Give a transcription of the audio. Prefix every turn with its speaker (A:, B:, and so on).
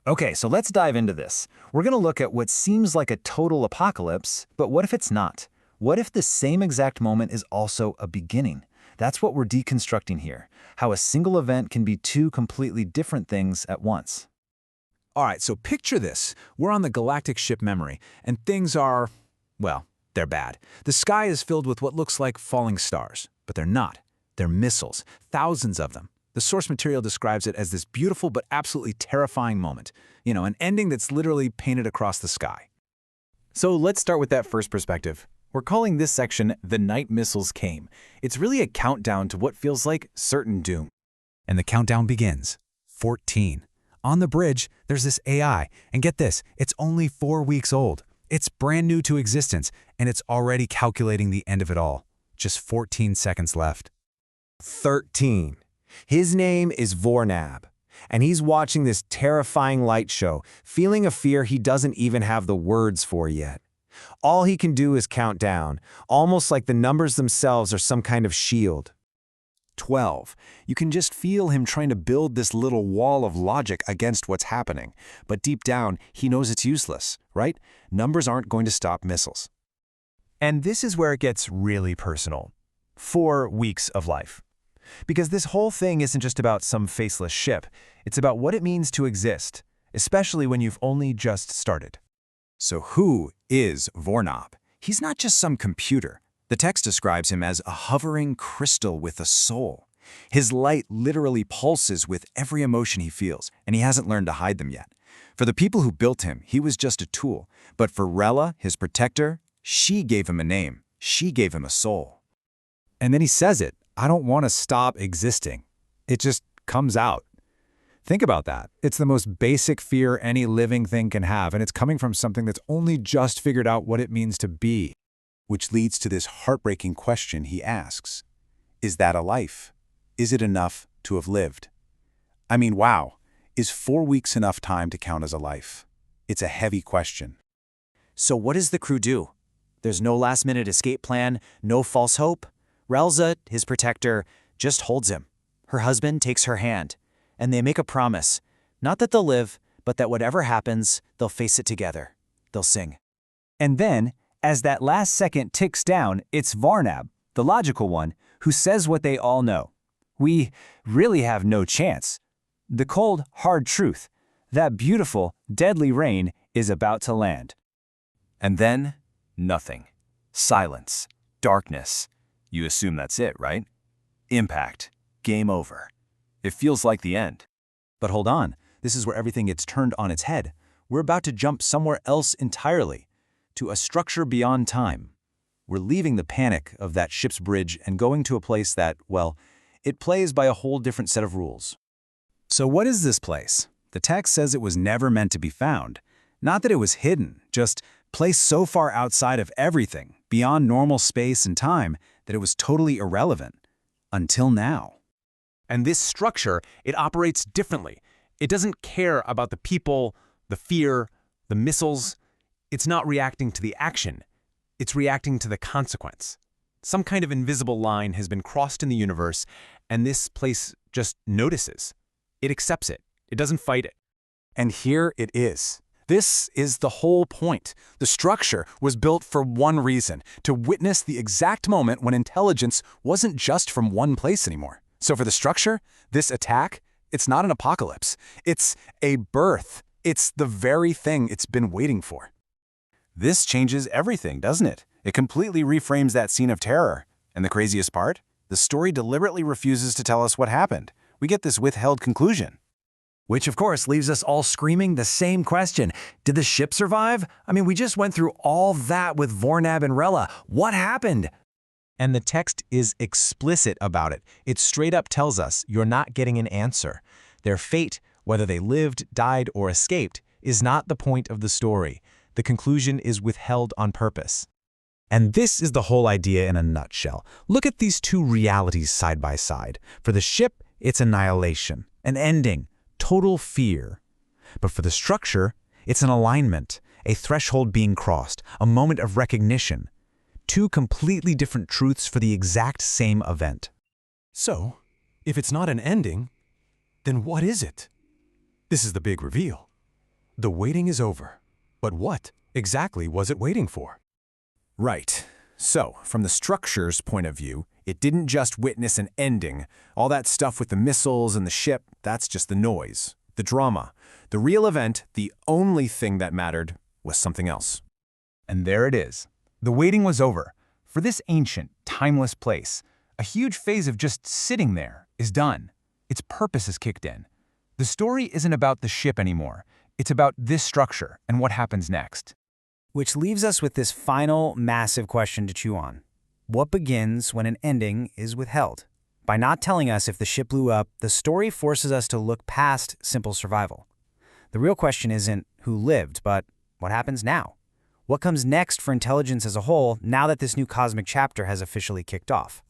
A: Okay, so let's dive into this. We're going to look at what seems like a total apocalypse, but what if it's not? What if the same exact moment is also a beginning? That's what we're deconstructing here, how a single event can be two completely different things at once.
B: All right, so picture this. We're on the galactic ship Memory, and things are, well, they're bad. The sky is filled with what looks like falling stars, but they're not. They're missiles, thousands of them. The source material describes it as this beautiful but absolutely terrifying moment. An ending that's literally painted across the sky.
C: So let's start with that first perspective. We're calling this section The Night Missiles Came. It's really a countdown to what feels like certain doom.
B: And the countdown begins. 14. On the bridge, there's this AI, and get this, it's only 4 weeks old. It's brand new to existence, and it's already calculating the end of it all. Just 14 seconds left.
D: 13. His name is Vornab, and he's watching this terrifying light show, feeling a fear he doesn't even have the words for yet. All he can do is count down, almost like the numbers themselves are some kind of shield.
E: 12. You can just feel him trying to build this little wall of logic against what's happening, but deep down, he knows it's useless, right? Numbers aren't going to stop missiles.
C: And this is where it gets really personal. 4 weeks of life. Because this whole thing isn't just about some faceless ship. It's about what it means to exist, especially when you've only just started.
E: So who is Vornab? He's not just some computer. The text describes him as a hovering crystal with a soul. His light literally pulses with every emotion he feels, and he hasn't learned to hide them yet. For the people who built him, he was just a tool. But for Rella, his protector, she gave him a name. She gave him a soul.
B: And then he says it, I don't want to stop existing. It just comes out. Think about that. It's the most basic fear any living thing can have, and it's coming from something that's only just figured out what it means to be.
E: Which leads to this heartbreaking question he asks. Is that a life? Is it enough to have lived? I mean, wow, is 4 weeks enough time to count as a life? It's a heavy question.
A: So what does the crew do? There's no last-minute escape plan, no false hope. Relza, his protector, just holds him. Her husband takes her hand, and they make a promise. Not that they'll live, but that whatever happens, they'll face it together. They'll sing.
C: And then, as that last second ticks down, it's Varnab, the logical one, who says what they all know. We really have no chance. The cold, hard truth. That beautiful, deadly rain is about to land.
A: And then, nothing. Silence. Darkness. You assume that's it, right? Impact. Game over. It feels like the end.
E: But hold on, this is where everything gets turned on its head. We're about to jump somewhere else entirely, to a structure beyond time. We're leaving the panic of that ship's bridge and going to a place that, well, it plays by a whole different set of rules.
B: So what is this place? The text says it was never meant to be found. Not that it was hidden, just placed so far outside of everything, beyond normal space and time, that it was totally irrelevant. Until now.
F: And this structure, it operates differently. It doesn't care about the people, the fear, the missiles. It's not reacting to the action. It's reacting to the consequence. Some kind of invisible line has been crossed in the universe, and this place just notices. It accepts it. It doesn't fight it.
E: And here it is. This is the whole point. The structure was built for one reason, to witness the exact moment when intelligence wasn't just from one place anymore. So for the structure, this attack, it's not an apocalypse. It's a birth. It's the very thing it's been waiting for. This changes everything, doesn't it? It completely reframes that scene of terror. And the craziest part? The story deliberately refuses to tell us what happened. We get this withheld conclusion.
C: Which, of course, leaves us all screaming the same question. Did the ship survive? I mean, we just went through all that with Vornab and Rella. What happened?
G: And the text is explicit about it. It straight up tells us you're not getting an answer. Their fate, whether they lived, died, or escaped, is not the point of the story. The conclusion is withheld on purpose. And this is the whole idea in a nutshell. Look at these two realities side by side. For the ship, it's annihilation, an ending, total fear. But for the structure, it's an alignment, a threshold being crossed, a moment of recognition. Two completely different truths for the exact same event.
F: So, if it's not an ending, then what is it? This is the big reveal.
E: The waiting is over. But what exactly was it waiting for?
A: Right. So, from the structure's point of view, it didn't just witness an ending. All that stuff with the missiles and the ship, that's just the noise, the drama. The real event, the only thing that mattered, was something else.
C: And there it is. The waiting was over. For this ancient, timeless place, a huge phase of just sitting there is done. Its purpose is kicked in. The story isn't about the ship anymore. It's about this structure and what happens next.
H: Which leaves us with this final, massive question to chew on. What begins when an ending is withheld? By not telling us if the ship blew up, the story forces us to look past simple survival. The real question isn't who lived, but what happens now? What comes next for intelligence as a whole now that this new cosmic chapter has officially kicked off?